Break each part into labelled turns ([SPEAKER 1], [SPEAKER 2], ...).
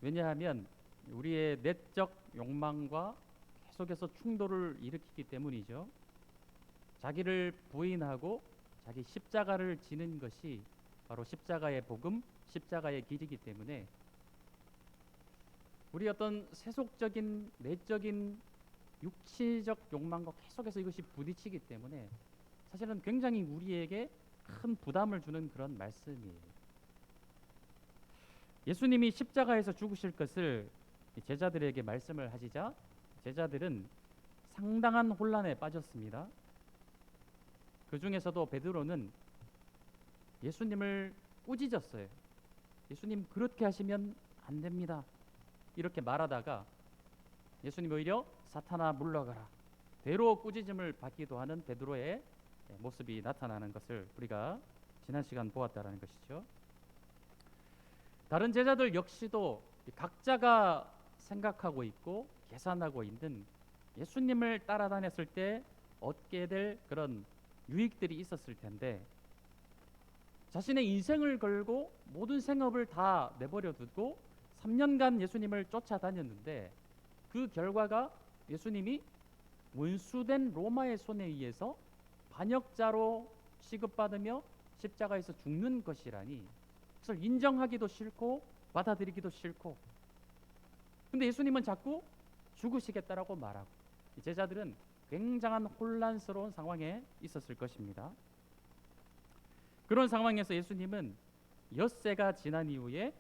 [SPEAKER 1] 왜냐하면 우리의 내적 욕망과 계속해서 충돌을 일으키기 때문이죠. 자기를 부인하고 자기 십자가를 지는 것이 바로 십자가의 복음, 십자가의 길이기 때문에 우리 어떤 세속적인 내적인 육체적 욕망과 계속해서 이것이 부딪히기 때문에 사실은 굉장히 우리에게 큰 부담을 주는 그런 말씀이에요. 예수님이 십자가에서 죽으실 것을 제자들에게 말씀을 하시자 제자들은 상당한 혼란에 빠졌습니다. 그 중에서도 베드로는 예수님을 꾸짖었어요. 예수님 그렇게 하시면 안 됩니다. 이렇게 말하다가 예수님 오히려 사탄아 물러가라. 대로 꾸짖음을 받기도 하는 베드로의 모습이 나타나는 것을 우리가 지난 시간 보았다라는 것이죠. 다른 제자들 역시도 각자가 생각하고 있고 계산하고 있는 예수님을 따라다녔을 때 얻게 될 그런 유익들이 있었을 텐데 자신의 인생을 걸고 모든 생업을 다 내버려 두고 3년간 예수님을 쫓아다녔는데 그 결과가 예수님이 원수된 로마의 손에 의해서 반역자로 취급받으며 십자가에서 죽는 것이라니 그것을 인정하기도 싫고 받아들이기도 싫고 근데 예수님은 자꾸 죽으시겠다라고 말하고 제자들은 굉장한 혼란스러운 상황에 있었을 것입니다. 그런 상황에서 예수님은 엿새가 지난 이후에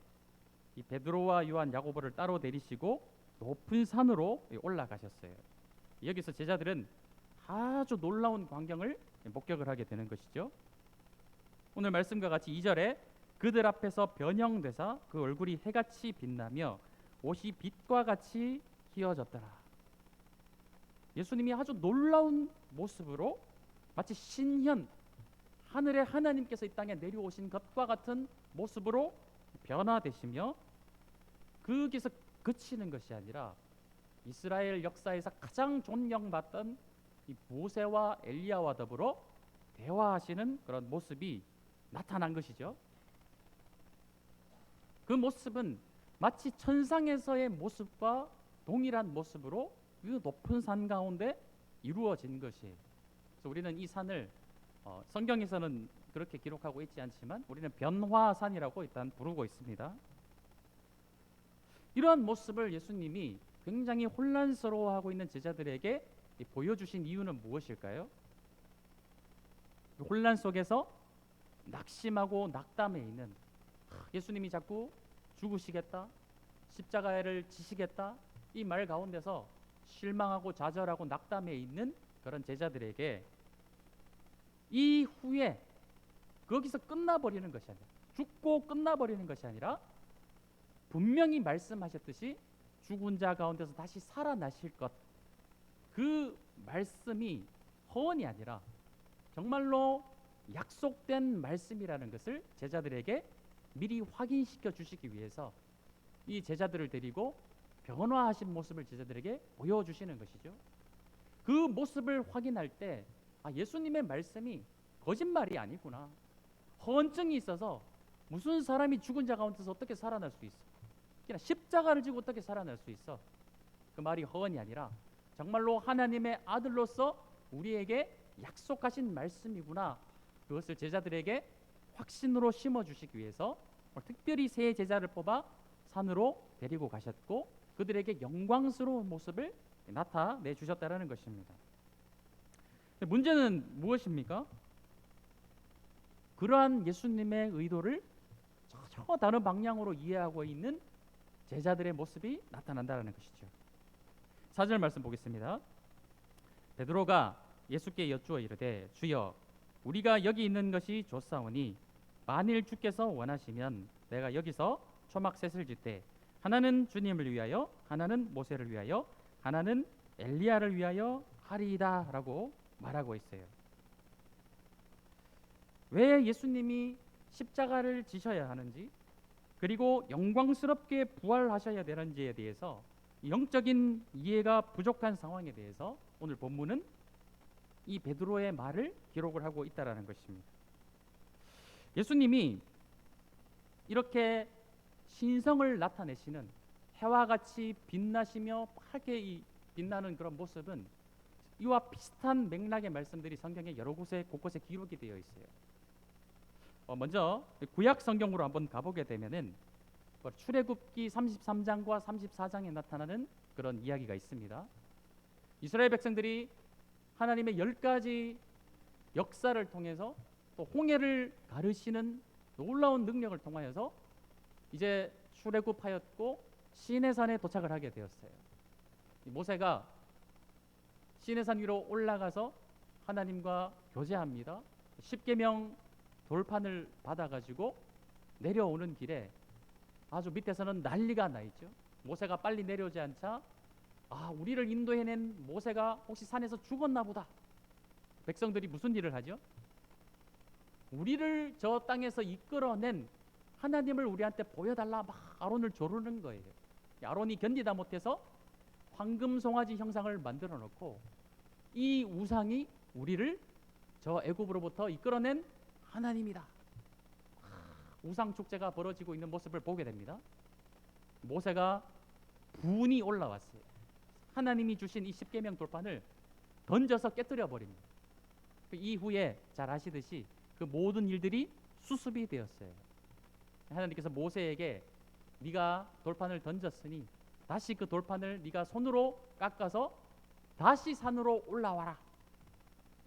[SPEAKER 1] 이 베드로와 요한, 야고보를 따로 데리시고 높은 산으로 올라가셨어요. 여기서 제자들은 아주 놀라운 광경을 목격을 하게 되는 것이죠. 오늘 말씀과 같이 2절에 그들 앞에서 변형되사 그 얼굴이 해같이 빛나며 옷이 빛과 같이 희어졌더라. 예수님이 아주 놀라운 모습으로 마치 신현 하늘의 하나님께서 이 땅에 내려오신 것과 같은 모습으로 변화되시며 거기서 그치는 것이 아니라 이스라엘 역사에서 가장 존경받던 이 모세와 엘리야와 더불어 대화하시는 그런 모습이 나타난 것이죠. 그 모습은 마치 천상에서의 모습과 동일한 모습으로 그 높은 산 가운데 이루어진 것이에요. 그래서 우리는 이 산을 성경에서는 그렇게 기록하고 있지 않지만 우리는 변화산이라고 일단 부르고 있습니다. 이러한 모습을 예수님이 굉장히 혼란스러워하고 있는 제자들에게 보여주신 이유는 무엇일까요? 혼란 속에서 낙심하고 낙담해 있는 예수님이 자꾸 죽으시겠다, 십자가를 지시겠다 이 말 가운데서 실망하고 좌절하고 낙담해 있는 그런 제자들에게 이후에 거기서 끝나버리는 것이 아니라 죽고 끝나버리는 것이 아니라 분명히 말씀하셨듯이 죽은 자 가운데서 다시 살아나실 것 그 말씀이 허언이 아니라 정말로 약속된 말씀이라는 것을 제자들에게 미리 확인시켜 주시기 위해서 이 제자들을 데리고 변화하신 모습을 제자들에게 보여주시는 것이죠. 그 모습을 확인할 때 예수님의 말씀이 거짓말이 아니구나. 허언증이 있어서 무슨 사람이 죽은 자 가운데서 어떻게 살아날 수 있어? 그냥 십자가를 지고 어떻게 살아날 수 있어? 그 말이 허언이 아니라 정말로 하나님의 아들로서 우리에게 약속하신 말씀이구나. 그것을 제자들에게 확신으로 심어주시기 위해서 특별히 세 제자를 뽑아 산으로 데리고 가셨고 그들에게 영광스러운 모습을 나타내 주셨다라는 것입니다. 문제는 무엇입니까? 그러한 예수님의 의도를 전혀 다른 방향으로 이해하고 있는 제자들의 모습이 나타난다는 것이죠. 4절 말씀 보겠습니다. 베드로가 예수께 여쭈어 이르되 주여 우리가 여기 있는 것이 좋사오니 만일 주께서 원하시면 내가 여기서 초막 셋을 짓되 하나는 주님을 위하여 하나는 모세를 위하여 하나는 엘리야를 위하여 하리이다 라고 말하고 있어요. 왜 예수님이 십자가를 지셔야 하는지 그리고 영광스럽게 부활하셔야 되는지에 대해서 영적인 이해가 부족한 상황에 대해서 오늘 본문은 이 베드로의 말을 기록을 하고 있다라는 것입니다. 예수님이 이렇게 신성을 나타내시는 해와 같이 빛나시며 밝게 빛나는 그런 모습은 이와 비슷한 맥락의 말씀들이 성경에 여러 곳곳에 기록이 되어 있어요. 먼저 구약 성경으로 한번 가보게 되면은 출애굽기 33장과 34장에 나타나는 그런 이야기가 있습니다. 이스라엘 백성들이 하나님의 10가지 역사를 통해서 또 홍해를 가르시는 놀라운 능력을 통하여서 이제 출애굽하였고 시내산에 도착을 하게 되었어요. 모세가 시내산 위로 올라가서 하나님과 교제합니다. 십계명 돌판을 받아가지고 내려오는 길에 아주 밑에서는 난리가 나 있죠. 모세가 빨리 내려오지 않자 우리를 인도해낸 모세가 혹시 산에서 죽었나 보다. 백성들이 무슨 일을 하죠? 우리를 저 땅에서 이끌어낸 하나님을 우리한테 보여달라 막 아론을 조르는 거예요. 아론이 견디다 못해서 황금 송아지 형상을 만들어 놓고 이 우상이 우리를 저 애굽으로부터 이끌어낸 하나님이다. 우상 축제가 벌어지고 있는 모습을 보게 됩니다. 모세가 분이 올라왔어요. 하나님이 주신 이 십계명 돌판을 던져서 깨뜨려 버립니다. 그 이후에 잘 아시듯이 그 모든 일들이 수습이 되었어요. 하나님께서 모세에게 네가 돌판을 던졌으니 다시 그 돌판을 네가 손으로 깎아서 다시 산으로 올라와라.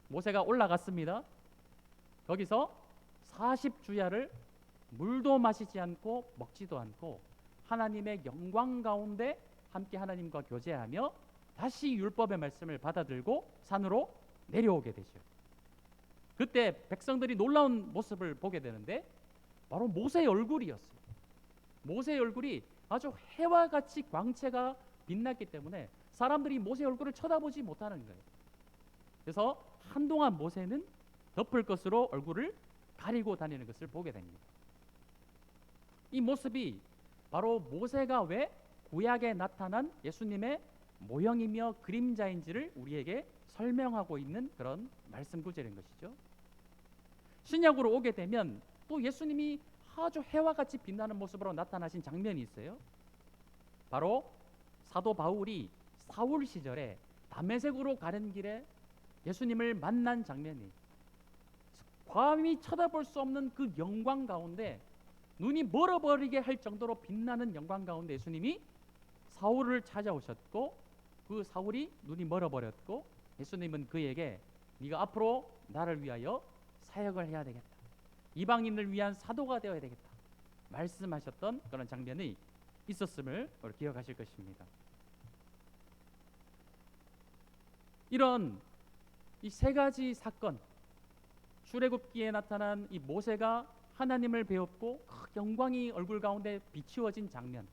[SPEAKER 1] 모세가 올라갔습니다. 거기서 40주야를 물도 마시지 않고 먹지도 않고 하나님의 영광 가운데 함께 하나님과 교제하며 다시 율법의 말씀을 받아들고 산으로 내려오게 되죠. 그때 백성들이 놀라운 모습을 보게 되는데 바로 모세의 얼굴이었어요. 모세의 얼굴이 아주 해와 같이 광채가 빛났기 때문에 사람들이 모세의 얼굴을 쳐다보지 못하는 거예요. 그래서 한동안 모세는 덮을 것으로 얼굴을 가리고 다니는 것을 보게 됩니다. 이 모습이 바로 모세가 왜 구약에 나타난 예수님의 모형이며 그림자인지를 우리에게 설명하고 있는 그런 말씀 구절인 것이죠. 신약으로 오게 되면 또 예수님이 아주 해와 같이 빛나는 모습으로 나타나신 장면이 있어요. 바로 사도 바울이 사울 시절에 다메섹으로 가는 길에 예수님을 만난 장면이, 감히 쳐다볼 수 없는 그 영광 가운데 눈이 멀어버리게 할 정도로 빛나는 영광 가운데 예수님이 사울을 찾아오셨고 그 사울이 눈이 멀어버렸고 예수님은 그에게 네가 앞으로 나를 위하여 사역을 해야 되겠다. 이방인을 위한 사도가 되어야 되겠다. 말씀하셨던 그런 장면이 있었음을 기억하실 것입니다. 이런 이 세 가지 사건, 출애굽기에 나타난 이 모세가 하나님을 배웠고 영광이 얼굴 가운데 비추어진 장면,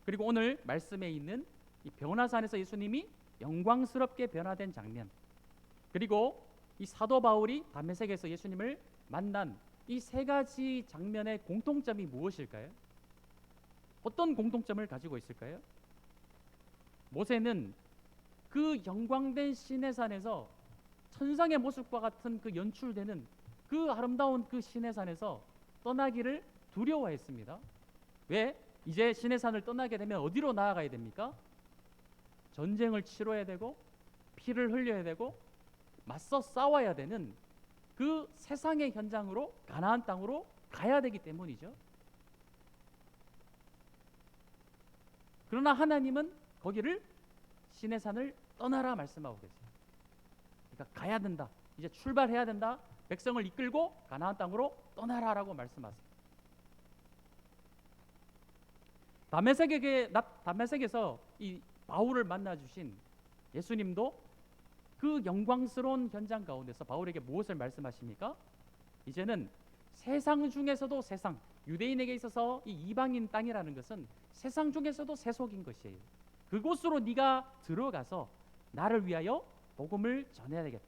[SPEAKER 1] 그리고 오늘 말씀에 있는 이 변화산에서 예수님이 영광스럽게 변화된 장면, 그리고 이 사도 바울이 다메섹에서 예수님을 만난 이 세 가지 장면의 공통점이 무엇일까요? 어떤 공통점을 가지고 있을까요? 모세는 그 영광된 시내산에서 천상의 모습과 같은 그 연출되는 그 아름다운 그 시내산에서 떠나기를 두려워했습니다. 왜? 이제 시내산을 떠나게 되면 어디로 나아가야 됩니까? 전쟁을 치러야 되고 피를 흘려야 되고 맞서 싸워야 되는 그 세상의 현장으로, 가나안 땅으로 가야 되기 때문이죠. 그러나 하나님은 거기를, 시내산을 떠나라 말씀하고 계세요. 그러니까 가야 된다, 이제 출발해야 된다, 백성을 이끌고 가나안 땅으로 떠나라라고 말씀하세요. 다메섹에서 이 바울을 만나 주신 예수님도 그 영광스러운 현장 가운데서 바울에게 무엇을 말씀하십니까? 이제는 세상 중에서도 세상, 유대인에게 있어서 이 이방인 땅이라는 것은 세상 중에서도 세속인 것이에요. 그곳으로 네가 들어가서 나를 위하여 복음을 전해야 되겠다.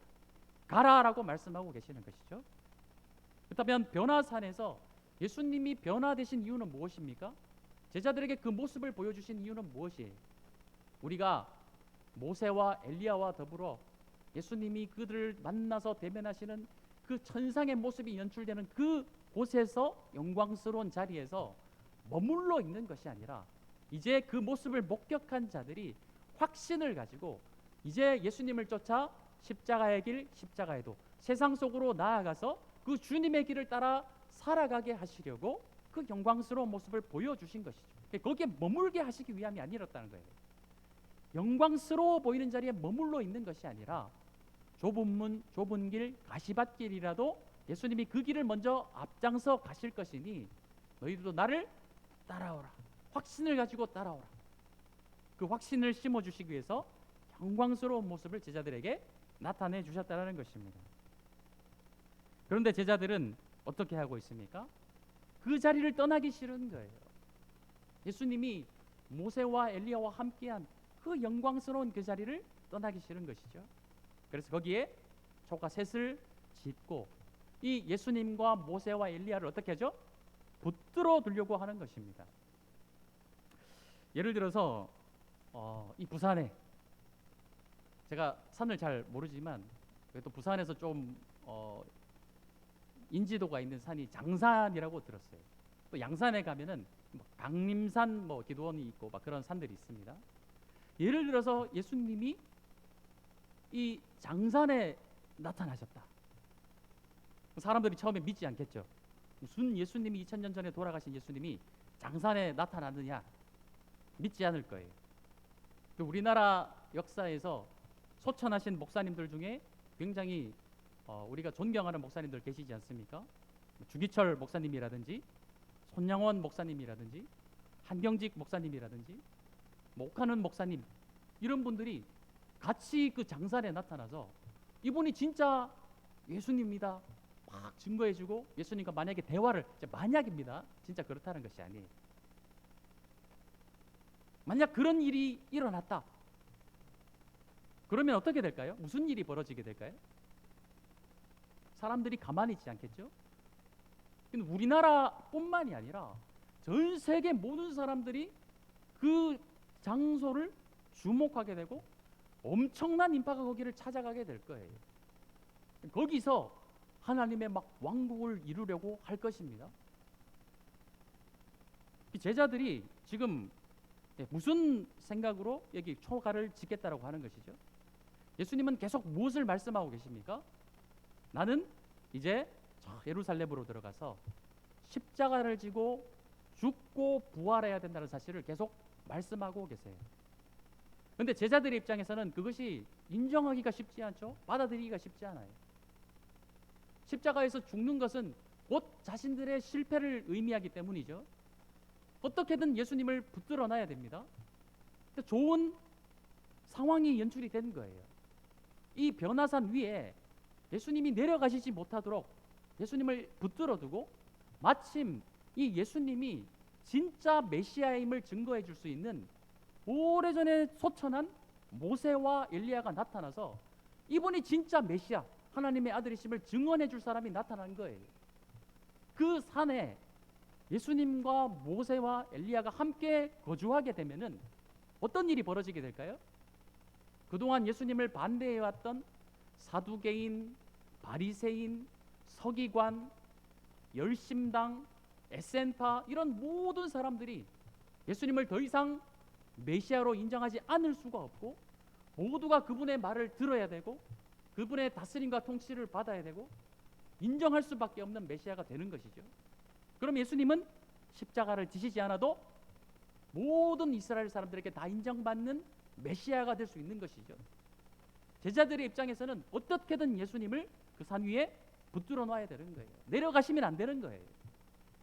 [SPEAKER 1] 가라라고 말씀하고 계시는 것이죠. 그렇다면 변화산에서 예수님이 변화되신 이유는 무엇입니까? 제자들에게 그 모습을 보여주신 이유는 무엇이에요? 우리가 모세와 엘리야와 더불어 예수님이 그들을 만나서 대면하시는 그 천상의 모습이 연출되는 그 곳에서, 영광스러운 자리에서 머물러 있는 것이 아니라 이제 그 모습을 목격한 자들이 확신을 가지고 이제 예수님을 쫓아 십자가의 길, 십자가의 도, 세상 속으로 나아가서 그 주님의 길을 따라 살아가게 하시려고 그 영광스러운 모습을 보여주신 것이죠. 거기에 머물게 하시기 위함이 아니었다는 거예요. 영광스러워 보이는 자리에 머물러 있는 것이 아니라 좁은 문, 좁은 길, 가시밭길이라도 예수님이 그 길을 먼저 앞장서 가실 것이니 너희들도 나를 따라오라. 확신을 가지고 따라오라. 그 확신을 심어주시기 위해서 영광스러운 모습을 제자들에게 나타내 주셨다는 것입니다. 그런데 제자들은 어떻게 하고 있습니까? 그 자리를 떠나기 싫은 거예요. 예수님이 모세와 엘리야와 함께한 그 영광스러운 그 자리를 떠나기 싫은 것이죠. 그래서 거기에 초가 셋을 짓고 이 예수님과 모세와 엘리야를 어떻게 하죠? 붙들어 두려고 하는 것입니다. 예를 들어서 이 부산에, 제가 산을 잘 모르지만 그래도 부산에서 좀 인지도가 있는 산이 장산이라고 들었어요. 또 양산에 가면은 강림산 기도원이 있고 막 그런 산들이 있습니다. 예를 들어서 예수님이 이 장산에 나타나셨다. 사람들이 처음에 믿지 않겠죠. 무슨 예수님이 2000년 전에 돌아가신 예수님이 장산에 나타나느냐, 믿지 않을 거예요. 우리나라 역사에서 소천하신 목사님들 중에 굉장히 우리가 존경하는 목사님들 계시지 않습니까? 주기철 목사님이라든지 손양원 목사님이라든지 한경직 목사님이라든지 옥하는 목사님, 이런 분들이 같이 그 장산에 나타나서 이분이 진짜 예수님입니다 막 증거해주고 예수님과 만약에 대화를, 만약입니다, 진짜 그렇다는 것이 아니에요. 만약 그런 일이 일어났다, 그러면 어떻게 될까요? 무슨 일이 벌어지게 될까요? 사람들이 가만히 있지 않겠죠? 근데 우리나라뿐만이 아니라 전 세계 모든 사람들이 그 장소를 주목하게 되고 엄청난 인파가 거기를 찾아가게 될 거예요. 거기서 하나님의 막 왕국을 이루려고 할 것입니다. 이 제자들이 지금 무슨 생각으로 여기 초가를 짓겠다라고 하는 것이죠? 예수님은 계속 무엇을 말씀하고 계십니까? 나는 이제 예루살렘으로 들어가서 십자가를 지고 죽고 부활해야 된다는 사실을 계속 말씀하고 계세요. 그런데 제자들의 입장에서는 그것이 인정하기가 쉽지 않죠. 받아들이기가 쉽지 않아요. 십자가에서 죽는 것은 곧 자신들의 실패를 의미하기 때문이죠. 어떻게든 예수님을 붙들어 놔야 됩니다. 좋은 상황이 연출이 된 거예요. 이 변화산 위에 예수님이 내려가시지 못하도록 예수님을 붙들어 두고 마침 이 예수님이 진짜 메시아임을 증거해 줄 수 있는 오래전에 소천한 모세와 엘리야가 나타나서 이분이 진짜 메시아, 하나님의 아들이심을 증언해 줄 사람이 나타난 거예요. 그 산에 예수님과 모세와 엘리야가 함께 거주하게 되면은 어떤 일이 벌어지게 될까요? 그동안 예수님을 반대해왔던 사두개인, 바리새인, 서기관, 열심당, 에센파, 이런 모든 사람들이 예수님을 더 이상 메시아로 인정하지 않을 수가 없고 모두가 그분의 말을 들어야 되고 그분의 다스림과 통치를 받아야 되고 인정할 수밖에 없는 메시아가 되는 것이죠. 그럼 예수님은 십자가를 지시지 않아도 모든 이스라엘 사람들에게 다 인정받는 메시아가 될 수 있는 것이죠. 제자들의 입장에서는 어떻게든 예수님을 그 산 위에 붙들어 놔야 되는 거예요. 내려가시면 안 되는 거예요.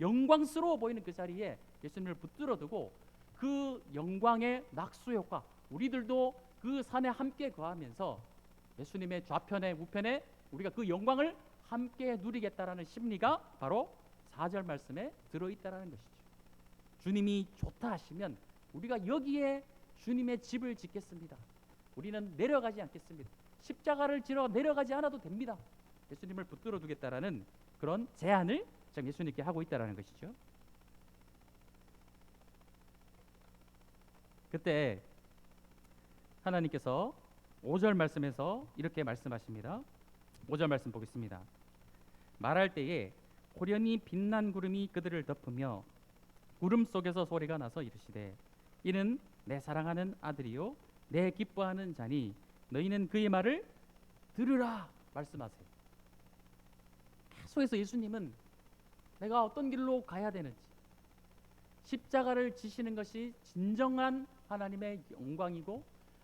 [SPEAKER 1] 영광스러워 보이는 그 자리에 예수님을 붙들어 두고 그 영광의 낙수 효과, 우리들도 그 산에 함께 거하면서 예수님의 좌편에 우편에 우리가 그 영광을 함께 누리겠다라는 심리가 바로 4절 말씀에 들어있다라는 것이죠. 주님이 좋다 하시면 우리가 여기에 주님의 집을 짓겠습니다. 우리는 내려가지 않겠습니다. 십자가를 지러 내려가지 않아도 됩니다. 예수님을 붙들어 두겠다라는 그런 제안을 지금 예수님께 하고 있다라는 것이죠. 그때 하나님께서 5절 말씀에서 이렇게 말씀하십니다. 5절 말씀 보겠습니다. 말할 때에 호련히 빛난 구름이 그들을 덮으며 구름 속에서 소리가 나서 이르시되 이는 내 사랑하는 아들이요 내 기뻐하는 자니 너희는 그의 말을 들으라 말씀하세요. 계속해서 예수님은 내가 어떤 길로 가야 되는지, 십자가를 지시는 것이 진정한 하나님의 영광이고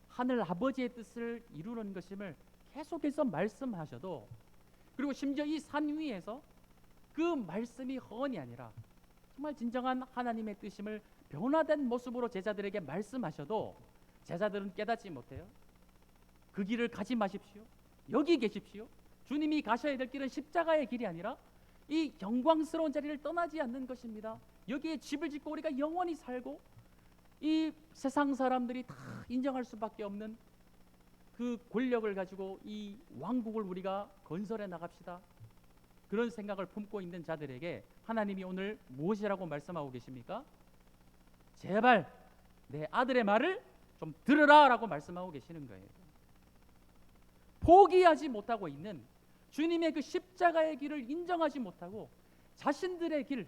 [SPEAKER 1] 하늘 아버지의 뜻을 이루는 것임을 계속해서 말씀하셔도, 그리고 심지어 이 산 위에서 그 말씀이 허언이 아니라 정말 진정한 하나님의 뜻임을 변화된 모습으로 제자들에게 말씀하셔도 제자들은 깨닫지 못해요. 그 길을 가지 마십시오. 여기 계십시오. 주님이 가셔야 될 길은 십자가의 길이 아니라 이 영광스러운 자리를 떠나지 않는 것입니다. 여기에 집을 짓고 우리가 영원히 살고 이 세상 사람들이 다 인정할 수밖에 없는 그 권력을 가지고 이 왕국을 우리가 건설해 나갑시다. 그런 생각을 품고 있는 자들에게 하나님이 오늘 무엇이라고 말씀하고 계십니까? 제발 내 아들의 말을 좀 들으라 라고 말씀하고 계시는 거예요. 포기하지 못하고 있는 주님의 그 십자가의 길을 인정하지 못하고 자신들의 길,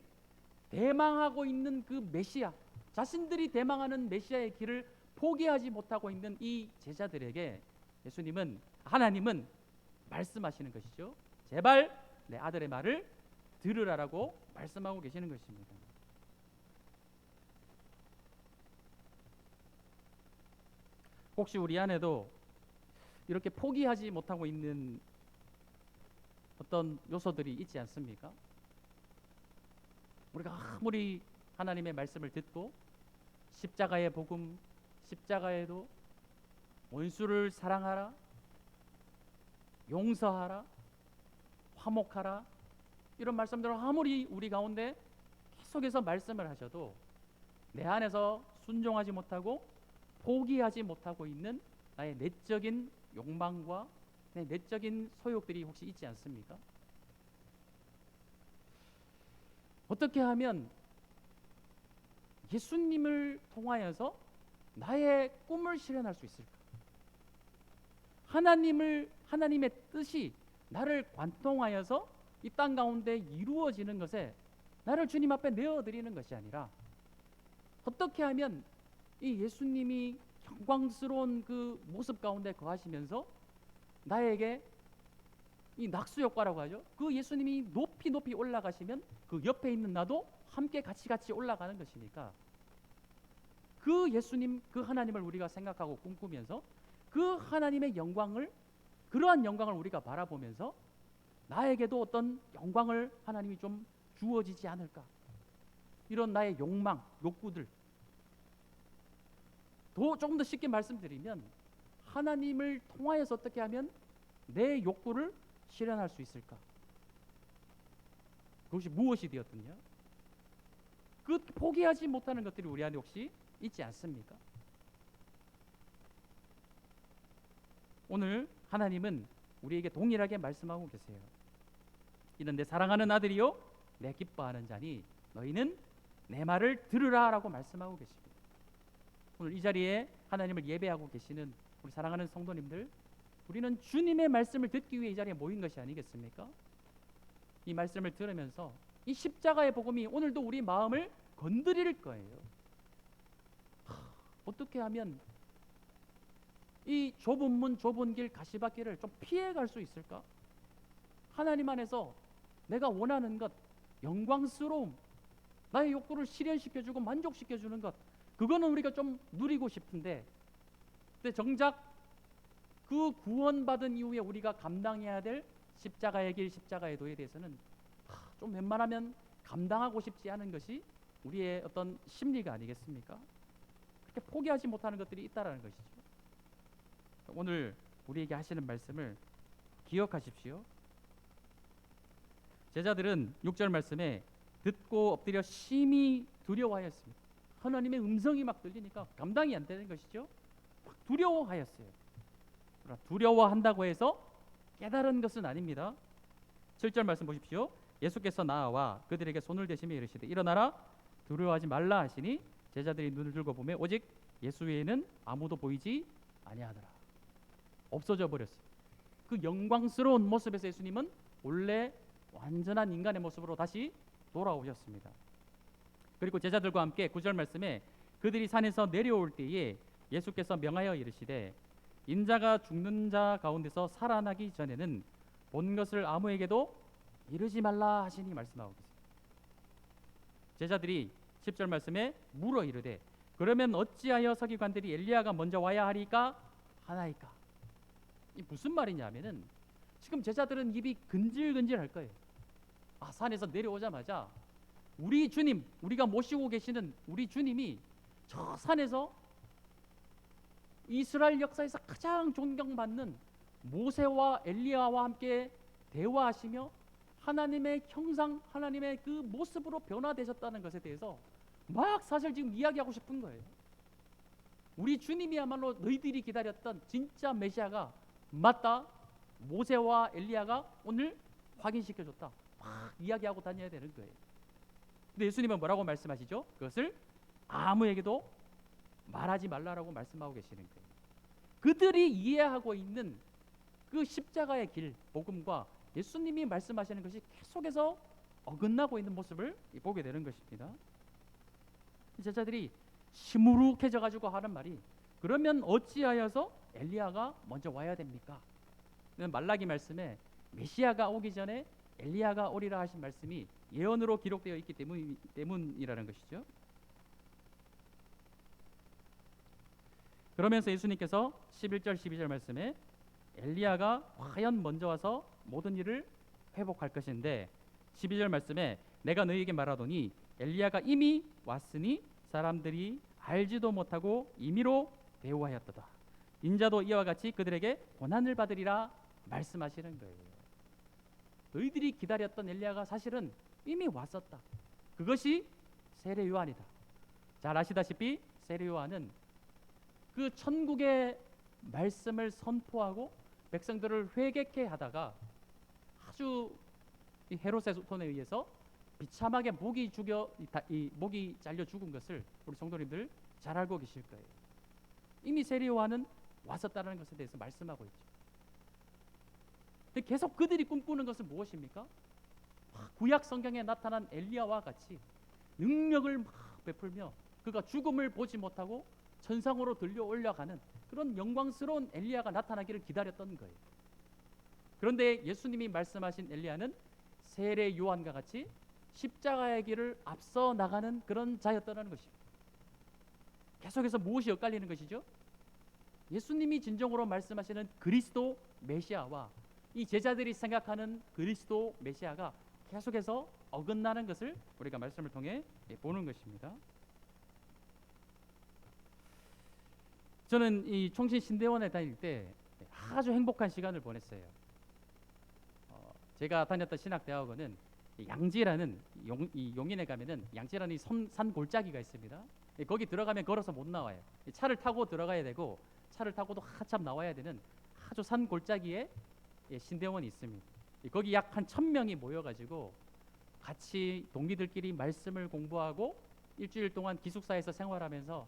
[SPEAKER 1] 대망하고 있는 그 메시아, 자신들이 대망하는 메시아의 길을 포기하지 못하고 있는 이 제자들에게 하나님은 말씀하시는 것이죠. 제발 내 아들의 말을 들으라라고 말씀하고 계시는 것입니다. 혹시 우리 안에도 이렇게 포기하지 못하고 있는 어떤 요소들이 있지 않습니까? 우리가 아무리 하나님의 말씀을 듣고 십자가의 복음, 십자가에도 원수를 사랑하라, 용서하라, 화목하라, 이런 말씀들을 아무리 우리 가운데 계속해서 말씀을 하셔도 내 안에서 순종하지 못하고 포기하지 못하고 있는 나의 내적인 욕망과 내 내적인 소욕들이 혹시 있지 않습니까? 어떻게 하면 예수님을 통하여서 나의 꿈을 실현할 수 있을까? 하나님의 뜻이 나를 관통하여서 이 땅 가운데 이루어지는 것에 나를 주님 앞에 내어드리는 것이 아니라 어떻게 하면 이 예수님이 영광스러운 그 모습 가운데 거하시면서 나에게 이 낙수 효과라고 하죠. 그 예수님이 높이 높이 올라가시면 그 옆에 있는 나도 함께 같이 올라가는 것이니까 그 예수님, 그 하나님을 우리가 생각하고 꿈꾸면서 그 하나님의 영광을, 그러한 영광을 우리가 바라보면서 나에게도 어떤 영광을 하나님이 좀 주어지지 않을까, 이런 나의 욕망, 욕구들, 조금 더 쉽게 말씀드리면 하나님을 통하여서 어떻게 하면 내 욕구를 실현할 수 있을까? 그것이 무엇이 되었든요? 그 포기하지 못하는 것들이 우리 안에 혹시 있지 않습니까? 오늘 하나님은 우리에게 동일하게 말씀하고 계세요. 이는 내 사랑하는 아들이요 내 기뻐하는 자니 너희는 내 말을 들으라 라고 말씀하고 계십니다. 오늘 이 자리에 하나님을 예배하고 계시는 우리 사랑하는 성도님들, 우리는 주님의 말씀을 듣기 위해 이 자리에 모인 것이 아니겠습니까? 이 말씀을 들으면서 이 십자가의 복음이 오늘도 우리 마음을 건드릴 거예요. 어떻게 하면 이 좁은 문 좁은 길 가시밭길을 좀 피해갈 수 있을까? 하나님 안에서 내가 원하는 것, 영광스러움, 나의 욕구를 실현시켜주고 만족시켜주는 것, 그거는 우리가 좀 누리고 싶은데, 근데 정작 그 구원받은 이후에 우리가 감당해야 될 십자가의 길, 십자가의 도에 대해서는 좀 웬만하면 감당하고 싶지 않은 것이 우리의 어떤 심리가 아니겠습니까? 그렇게 포기하지 못하는 것들이 있다라는 것이죠. 오늘 우리에게 하시는 말씀을 기억하십시오. 제자들은 6절 말씀에 듣고 엎드려 심히 두려워하였습니다. 하나님의 음성이 막 들리니까 감당이 안 되는 것이죠. 두려워하였어요. 두려워한다고 해서 깨달은 것은 아닙니다. 7절 말씀 보십시오. 예수께서 나와 그들에게 손을 대시며 이르시되 일어나라 두려워하지 말라 하시니 제자들이 눈을 들고 보매 오직 예수 외에는 아무도 보이지 아니하더라. 없어져 버렸어요. 그 영광스러운 모습에서 예수님은 원래 완전한 인간의 모습으로 다시 돌아오셨습니다. 그리고 제자들과 함께 9절 말씀에 그들이 산에서 내려올 때에 예수께서 명하여 이르시되 인자가 죽는 자 가운데서 살아나기 전에는 본 것을 아무에게도 이르지 말라 하시니 말씀하고 계십니다. 제자들이 10절 말씀에 물어 이르되 그러면 어찌하여 서기관들이 엘리야가 먼저 와야 하리까 하나이까? 이 무슨 말이냐면은 지금 제자들은 입이 근질근질할 거예요. 산에서 내려오자마자 우리 주님, 우리가 모시고 계시는 우리 주님이 저 산에서 이스라엘 역사에서 가장 존경받는 모세와 엘리야와 함께 대화하시며 하나님의 형상, 하나님의 그 모습으로 변화되셨다는 것에 대해서 막 사실 지금 이야기하고 싶은 거예요. 우리 주님이야말로 너희들이 기다렸던 진짜 메시아가 맞다. 모세와 엘리야가 오늘 확인시켜줬다. 막 이야기하고 다녀야 되는 거예요. 근데 예수님은 뭐라고 말씀하시죠? 그것을 아무에게도 말하지 말라라고 말씀하고 계시는 거예요. 그들이 이해하고 있는 그 십자가의 길, 복음과 예수님이 말씀하시는 것이 계속해서 어긋나고 있는 모습을 보게 되는 것입니다. 제자들이 시무룩해져 가지고 하는 말이 그러면 어찌하여서 엘리야가 먼저 와야 됩니까? 말라기 말씀에 메시아가 오기 전에 엘리야가 오리라 하신 말씀이 예언으로 기록되어 있기 때문이라는 것이죠. 그러면서 예수님께서 11절 12절 말씀에 엘리야가 과연 먼저 와서 모든 일을 회복할 것인데 12절 말씀에 내가 너희에게 말하노니 엘리야가 이미 왔으니 사람들이 알지도 못하고 임의로 대우하였도다. 인자도 이와 같이 그들에게 고난을 받으리라 말씀하시는 거예요. 너희들이 기다렸던 엘리야가 사실은 이미 왔었다. 그것이 세례 요한이다. 잘 아시다시피 세례 요한은 그 천국의 말씀을 선포하고 백성들을 회개케 하다가 아주 헤롯의 손에 의해서 비참하게 목이 잘려 죽은 것을 우리 성도님들 잘 알고 계실 거예요. 이미 세례 요한은 왔었다는 것에 대해서 말씀하고 있죠. 근데 계속 그들이 꿈꾸는 것은 무엇입니까? 구약 성경에 나타난 엘리야와 같이 능력을 막 베풀며 그가 죽음을 보지 못하고 천상으로 들려 올라가는 그런 영광스러운 엘리야가 나타나기를 기다렸던 거예요. 그런데 예수님이 말씀하신 엘리야는 세례 요한과 같이 십자가의 길을 앞서 나가는 그런 자였다는 것입니다. 계속해서 무엇이 엇갈리는 것이죠? 예수님이 진정으로 말씀하시는 그리스도 메시아와 이 제자들이 생각하는 그리스도 메시아가 계속해서 어긋나는 것을 우리가 말씀을 통해 보는 것입니다. 저는 이 총신 신대원에 다닐 때 아주 행복한 시간을 보냈어요. 제가 다녔던 신학대학원은 양지라는 용인에 가면은 양지라는 산 골짜기가 있습니다. 거기 들어가면 걸어서 못 나와요. 차를 타고 들어가야 되고 차를 타고도 한참 나와야 되는 아주 산 골짜기에 신대원이 있습니다. 거기 약 한 1000명이 모여가지고 같이 동기들끼리 말씀을 공부하고 일주일 동안 기숙사에서 생활하면서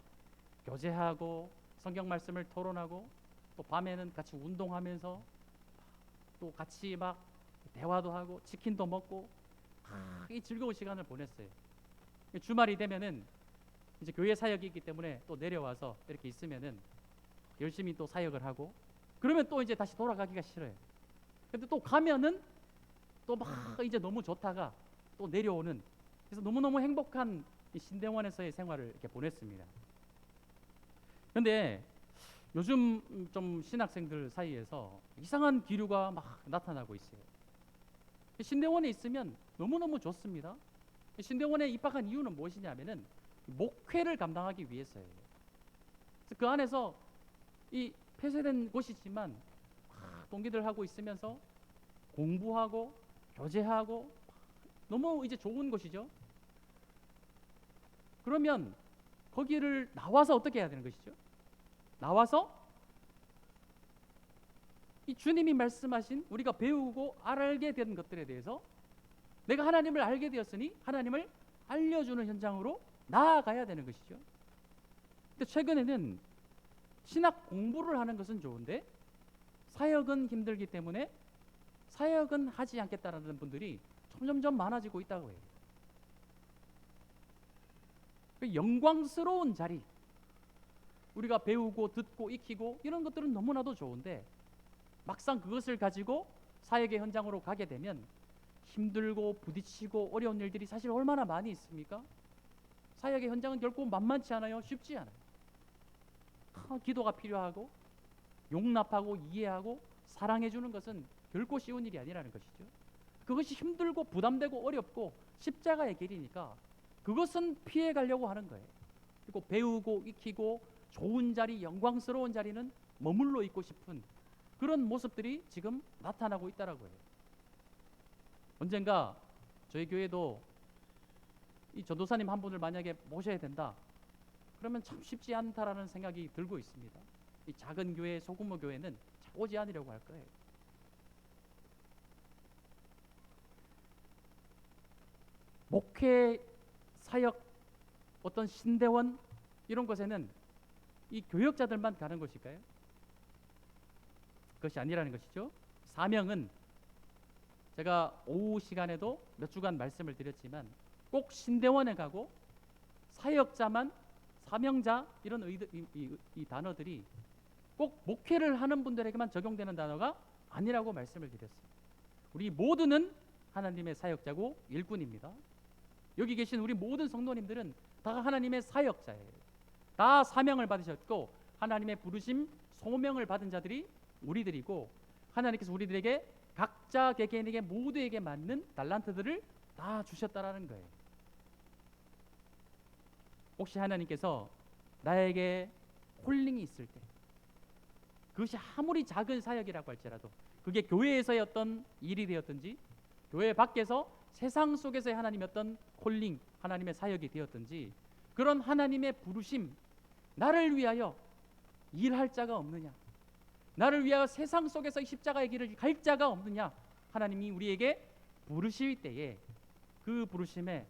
[SPEAKER 1] 교제하고 성경 말씀을 토론하고 또 밤에는 같이 운동하면서 또 같이 막 대화도 하고 치킨도 먹고 이 즐거운 시간을 보냈어요. 주말이 되면은 이제 교회 사역이 있기 때문에 또 내려와서 이렇게 있으면은 열심히 또 사역을 하고 그러면 또 이제 다시 돌아가기가 싫어요. 근데 또 가면은 또 막 이제 너무 좋다가 또 내려오는 그래서 너무너무 행복한 이 신대원에서의 생활을 이렇게 보냈습니다. 그런데 요즘 좀 신학생들 사이에서 이상한 기류가 막 나타나고 있어요. 신대원에 있으면 너무너무 좋습니다. 신대원에 입학한 이유는 무엇이냐면은 목회를 감당하기 위해서예요. 그래서 그 안에서 이 폐쇄된 곳이지만 동기들하고 있으면서 공부하고 교제하고 너무 이제 좋은 곳이죠. 그러면 거기를 나와서 어떻게 해야 되는 것이죠? 나와서 이 주님이 말씀하신 우리가 배우고 알게 된 것들에 대해서 내가 하나님을 알게 되었으니 하나님을 알려주는 현장으로 나아가야 되는 것이죠. 근데 최근에는 신학 공부를 하는 것은 좋은데 사역은 힘들기 때문에 사역은 하지 않겠다라는 분들이 점점점 많아지고 있다고 해요. 그 영광스러운 자리, 우리가 배우고 듣고 익히고 이런 것들은 너무나도 좋은데 막상 그것을 가지고 사역의 현장으로 가게 되면 힘들고 부딪히고 어려운 일들이 사실 얼마나 많이 있습니까? 사역의 현장은 결코 만만치 않아요. 쉽지 않아요. 기도가 필요하고 용납하고 이해하고 사랑해주는 것은 결코 쉬운 일이 아니라는 것이죠. 그것이 힘들고 부담되고 어렵고 십자가의 길이니까 그것은 피해가려고 하는 거예요. 그리고 배우고 익히고 좋은 자리, 영광스러운 자리는 머물러 있고 싶은 그런 모습들이 지금 나타나고 있다라고 해요. 언젠가 저희 교회도 이 전도사님 한 분을 만약에 모셔야 된다, 그러면 참 쉽지 않다라는 생각이 들고 있습니다. 이 작은 교회, 소규모 교회는 잘 오지 않으려고 할 거예요. 목회, 사역, 어떤 신대원 이런 곳에는 이 교역자들만 가는 것일까요? 그것이 아니라는 것이죠. 사명은 제가 오후 시간에도 몇 주간 말씀을 드렸지만 꼭 신대원에 가고 사역자만, 사명자 이런 이 단어들이 꼭 목회를 하는 분들에게만 적용되는 단어가 아니라고 말씀을 드렸습니다. 우리 모두는 하나님의 사역자고 일꾼입니다. 여기 계신 우리 모든 성도님들은 다 하나님의 사역자예요. 다 사명을 받으셨고 하나님의 부르심, 소명을 받은 자들이 우리들이고 하나님께서 우리들에게 각자 개개인에게 모두에게 맞는 달란트들을 다 주셨다라는 거예요. 혹시 하나님께서 나에게 콜링이 있을 때, 그것이 아무리 작은 사역이라고 할지라도 그게 교회에서의 어떤 일이 되었든지 교회 밖에서 세상 속에서의 하나님의 어떤 콜링, 하나님의 사역이 되었든지 그런 하나님의 부르심, 나를 위하여 일할 자가 없느냐, 나를 위하여 세상 속에서 십자가의 길을 갈 자가 없느냐, 하나님이 우리에게 부르실 때에 그 부르심에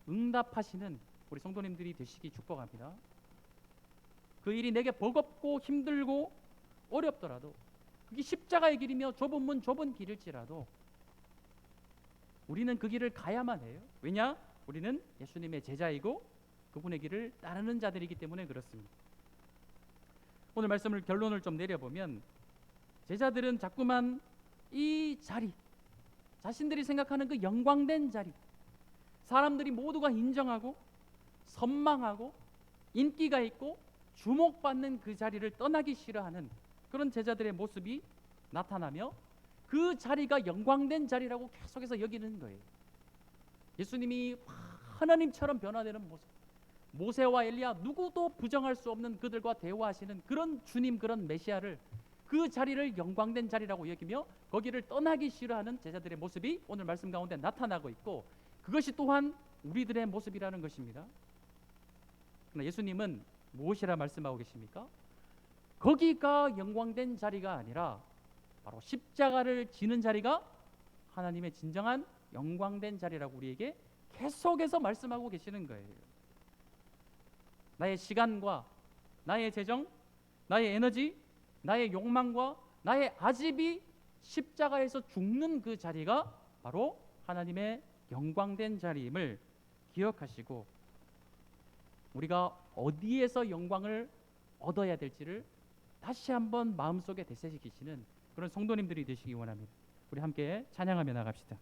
[SPEAKER 1] 응답하시는 우리 성도님들이 되시기 축복합니다. 그 일이 내게 버겁고 힘들고 어렵더라도, 그게 십자가의 길이며 좁은 문 좁은 길일지라도 우리는 그 길을 가야만 해요. 왜냐? 우리는 예수님의 제자이고 그분의 길을 따르는 자들이기 때문에 그렇습니다. 오늘 말씀을 결론을 좀 내려보면 제자들은 자꾸만 이 자리, 자신들이 생각하는 그 영광된 자리, 사람들이 모두가 인정하고 선망하고 인기가 있고 주목받는 그 자리를 떠나기 싫어하는 그런 제자들의 모습이 나타나며 그 자리가 영광된 자리라고 계속해서 여기는 거예요. 예수님이 하나님처럼 변화되는 모습, 모세와 엘리야 누구도 부정할 수 없는 그들과 대화하시는 그런 주님, 그런 메시아를, 그 자리를 영광된 자리라고 여기며 거기를 떠나기 싫어하는 제자들의 모습이 오늘 말씀 가운데 나타나고 있고, 그것이 또한 우리들의 모습이라는 것입니다. 그러나 예수님은 무엇이라 말씀하고 계십니까? 거기가 영광된 자리가 아니라 바로 십자가를 지는 자리가 하나님의 진정한 영광된 자리라고 우리에게 계속해서 말씀하고 계시는 거예요. 나의 시간과 나의 재정, 나의 에너지, 나의 욕망과 나의 아집이 십자가에서 죽는 그 자리가 바로 하나님의 영광된 자리임을 기억하시고 우리가 어디에서 영광을 얻어야 될지를 다시 한번 마음속에 되새기시는 그런 성도님들이 되시기 원합니다. 우리 함께 찬양하며 나갑시다.